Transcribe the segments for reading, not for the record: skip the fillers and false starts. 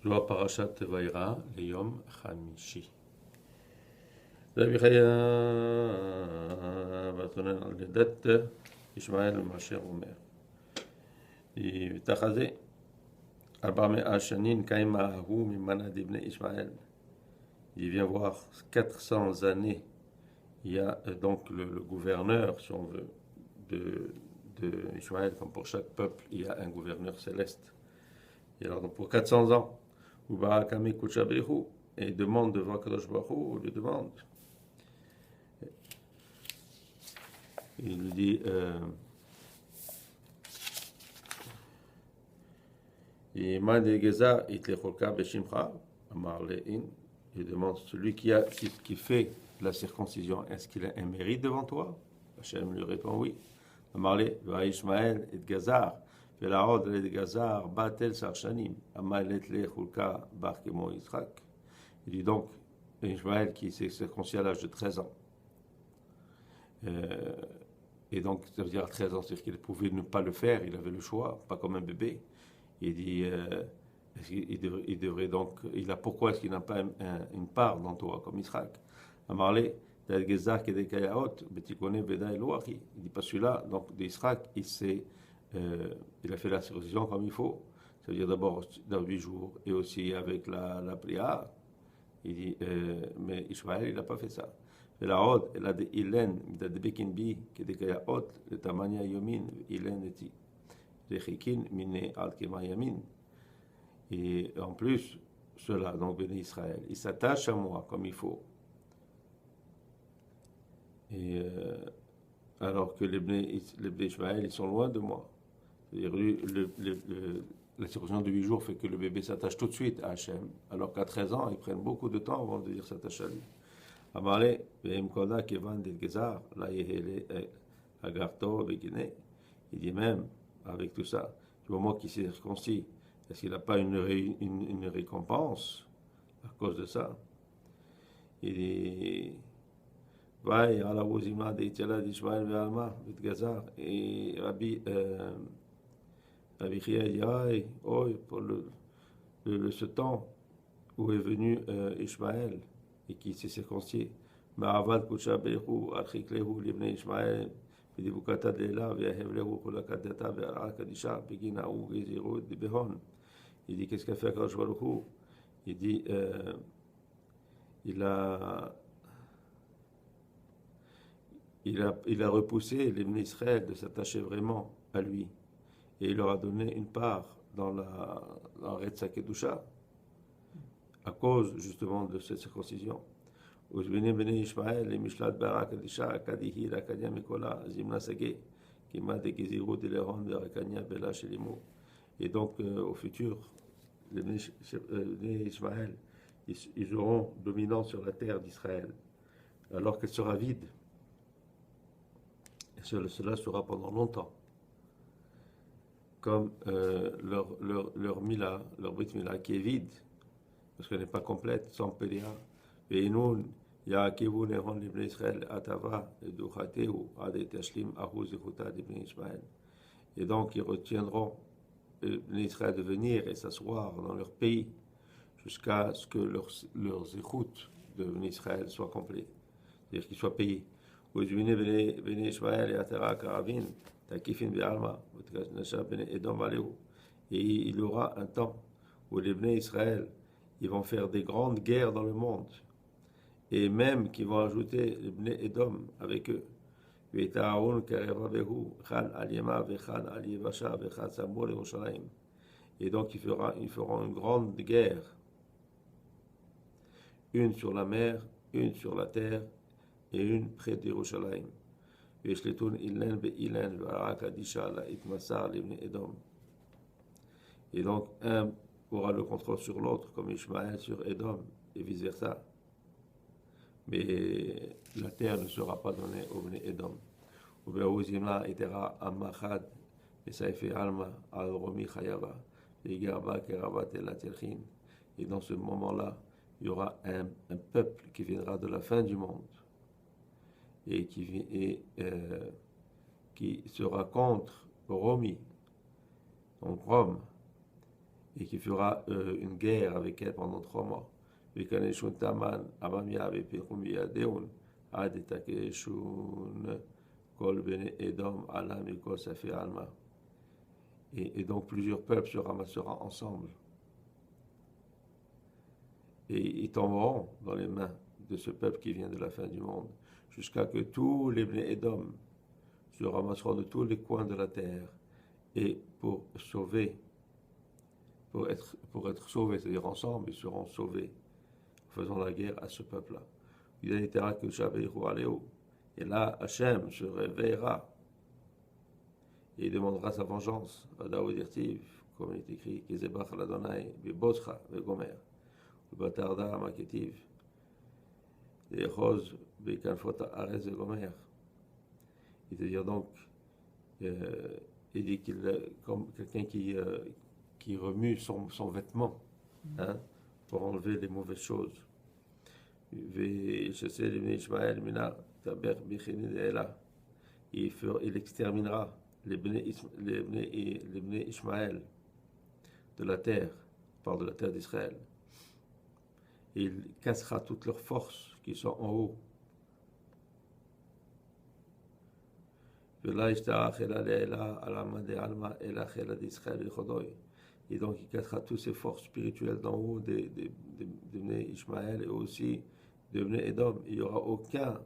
זו הפרשת וירא ליום חמישי. רבי חייא ותונן על לידת ישמעאל מאשר אומר. ותחזה 400 שנים קיימה ההוא ממנה דבני ישמעאל. Il vient voir 400 années. Il y a donc le gouverneur, si on veut, de Ishmaël, comme pour chaque peuple, il y a un gouverneur céleste. Et alors, donc, pour 400 ans, Ubarakame Kuchabehu, et il demande devant Kadosh Baruch Hu, on lui demande. Il lui dit il demande celui qui fait la circoncision, est-ce qu'il a un mérite devant toi? Hachem lui répond oui. Amarle va Ishmael et Gazar, Velarod et Gazar, Batel Sarshanim, Amalet le Chulka Bar Kemo Yitzhak. Il dit donc Ishmael qui s'est circoncis à l'âge de 13 ans. Et donc, ça veut dire à 13 ans, c'est-à-dire qu'il pouvait ne pas le faire, il avait le choix, pas comme un bébé. Il dit, il devrait donc, pourquoi est-ce qu'il n'a pas une part dans toi, comme Israël? Amarle, il dit pas celui-là, donc d'Israël, il a fait la circoncision comme il faut. Ça veut dire d'abord dans 8 jours et aussi avec la prière. Il dit, mais Ishmaël, il n'a pas fait ça. ולעוד, אלא דאילן, מדדבקין בי, כדקייאות, לתמניה יומין, אילן אתי. דחיקין מיני עד כמה ימין. Et en plus, cela, donc béni Israël, il s'attache à moi comme il faut. Et alors que les béni Ishmaël, ils sont loin de moi. C'est-à-dire, la circoncision de 8 jours fait que le bébé s'attache tout de suite à Hachem, alors qu'à 13 ans, ils prennent beaucoup de temps avant de dire s'attacher à lui. Amarle, Vemkoda Kevan del Gezar, la Yehele Agarto, Begine. Il dit même, avec tout ça, du moment qu'il s'est circoncis, est-ce qu'il n'a pas une récompense à cause de ça? Il dit, Vaï, ala Wozima de Itala d'Ishmael Ve'alma, Vet Gazar, et Rabbi Chia dit, aïe, oh, pour ce temps où est venu Ishmaël, et qui s'est circoncis. Ma'avad Kucha Behu, Archiklehu, Libne Ishmael, Vidibukata Dela, Viahevlehu, Kulakadata, Viarakadisha, Beginaou, Geziru, Dibehon. Il dit qu'est-ce qu'a fait Akadosh Baruch Hu? Il dit il a repoussé les Israël de s'attacher vraiment à lui. Et il leur a donné une part dans la Retsa Kedusha, à cause justement de cette circoncision. Uzbene bene Ishmael, les Mishlat Barak Adisha, Akadihi, Rakadia Mikola, Zimna Sage, Kima de Geziru, de Leron, de Rakania, Bela Shelimu. Et donc, au futur, les Bene Ishmael, ils auront dominance sur la terre d'Israël, alors qu'elle sera vide. Et cela sera pendant longtemps. Comme leur Mila, leur Brit Mila, qui est vide, parce qu'elle n'est pas complète, sans Péléa. Et nous, Yaakevu Nehon Libne Israël, Atava, Educhateu, Ade Tashlim, Ahuz, Ekuta, Libne Ishmael. Et donc, ils retiendront l'Israël de venir et s'asseoir dans leur pays jusqu'à ce que leurs écoutes de Israël soient complets, c'est-à-dire qu'ils soient payés. Uzbine Bene Ishmael et Atara Karavin, Takifin Be'alma, Nasha Bene Edom Valeu. Et il y aura un temps où les Bnei Israël, ils vont faire des grandes guerres dans le monde. Et même qu'ils vont ajouter les Bnei Edom avec eux. Et donc ils feront une grande guerre. Une sur la mer, une sur la terre, et une près d'Yerushalayim. Et donc un aura le contrôle sur l'autre, comme Ishmaël sur Edom, et vice-versa. Mais la terre ne sera pas donnée au Bnei Edom. Et dans ce moment-là, il y aura un peuple qui viendra de la fin du monde et qui sera contre Romi, donc Rome, et qui fera une guerre avec elle pendant 3 mois. ויקנשון תמן עממיה ופיחום בידיון עד תקשון כל בני אדום עלה מכל ספי עלמא. Et donc plusieurs peuples se ramasseront ensemble. Et ils tomberont dans les mains de ce peuple qui vient de la fin du monde, jusqu'à que tous les Bnei Edom se ramasseront de tous les coins de la terre, et pour être sauvés, c'est-à-dire ensemble, ils seront sauvés, en faisant la guerre à ce peuple-là. Et là, Hachem se réveillera, et il demandera sa vengeance. Comme il est écrit, Kezebach l'Adonai, Beboscha, Begomer, Batarda, Maketiv, Echos, Bekanfota, Arez, Begomer. C'est-à-dire donc, il dit qu'il comme quelqu'un qui remue son vêtement, hein, pour enlever les mauvaises choses. Il exterminera les Bnei Ishmaël de la terre, par de la terre d'Israël. Il cassera toutes leurs forces qui sont en haut. Et donc il cassera toutes ces forces spirituelles d'en haut de Bnei Ishmaël et aussi de Bnei Edom. Il n'y aura aucun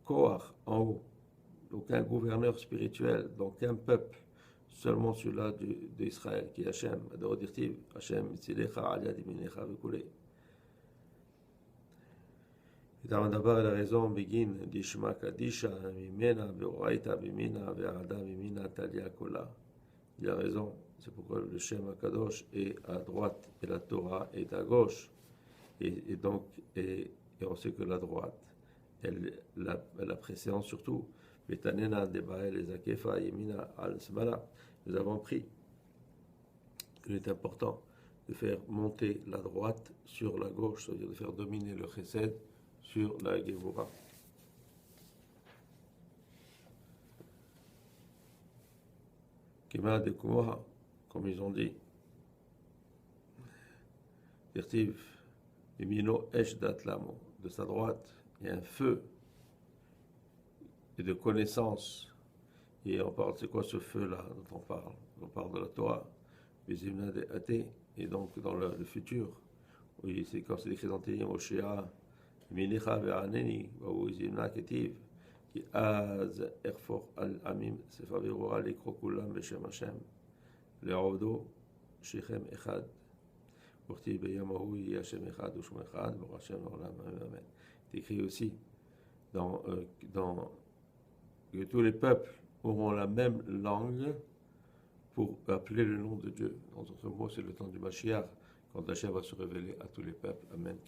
Koach en haut, aucun gouverneur spirituel, d'aucun peuple, seulement celui-là d'Israël, qui est Hachem, Adoradirtiv, Hachem, Tzilecha, Aliyad, Iminecha, Vekule. Et d'abord, il a raison, Begin, Dishma Kadisha, Mimena, Beoraita, Bimina, Ve'ada, Bimina, Talia, Kola. Il a raison, c'est pourquoi le Shem Akadosh est à droite et la Torah est à gauche. Et donc, on sait que la droite, elle a préséance surtout. Betanena, Debael, les Akefa, Yemina, Al-Smala. Nous avons pris qu'il est important de faire monter la droite sur la gauche, c'est-à-dire de faire dominer le Chesed sur la Gevura. Kema de Kumoha, comme ils ont dit. Dirtiv, Mimino Esh Datlamo, de sa droite, il y a un feu et de connaissance. Et on parle, c'est quoi ce feu-là dont on parle? On parle de la Torah, Bizimna de Athé, et donc dans le futur. Oui, c'est comme c'est écrit dans Télim, Oshea, Minicha ve'aneni, Bizimna Ketiv, qui az erfor al-amim, sefavirura likrokulam beshem Hashem, le'odo, shechem echad, urti beyamahu yashem echad, ushum echad, borachem olam, amen. C'est écrit aussi que tous les peuples auront la même langue pour appeler le nom de Dieu. En d'autres mots, c'est le temps du Mashiach, quand Hachem va se révéler à tous les peuples. Amen.